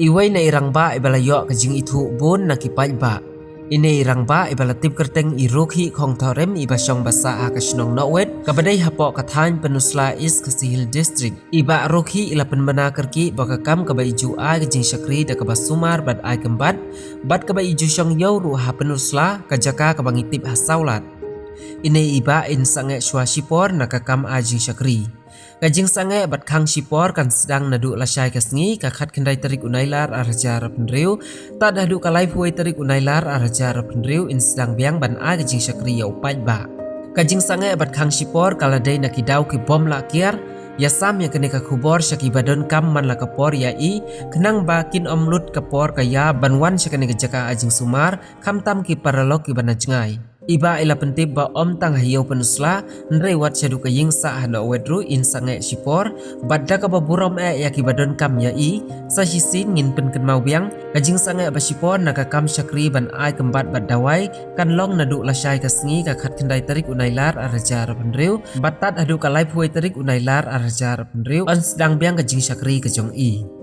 Iway na irang ba ibalayo kajing itu bon nakipay ba. Ine irang ba ibala tip kerteng irukhi kong torem ibasong basa akasnong nawet kabaday hapo kathan penusla is kasihil district. Iba rukhi ila penbana kerki bakakam kaba iju ay kajing syakri da kaba sumar bad ay kembat bad kaba iju syong yaw ruha penusla kajaka kabangitip hasaulat. Ine iba in sange shwa shipor nakakam ajing syakri. Kajing sange bat kang shipor kan sedang nadu lasai kasngi kakat kendai terik unailar arajar penriu tak dahdu kalai puai terik unailar arajar penriu in sedang biang ban a kajing syakri ya upai ba. Kajing sange bat kang shipor kaladai nakidau ki bom lakiar ya sam ya kene kubor syaki badon kam man la kapor ya i kenang bakin omlut kapor kaya banwan syakane kejaka ajing sumar kam tam ki paralok ki banajengai. Iba ila pentip ba om tang hiyo penusla nrewat syadu kaying sa hana wedru in sange shipor badda ka baburom yaki badon kam ya i sa hisin ngin penken mau biang kajing sange ba shipor nakakam syakri ban ay kembat badawai kan long nadu lasai kasngi kakat kendai terik unailar arajar penriu batat adu kalai puai terik unailar arajar penriu on sedang biang kajing syakri kejong i.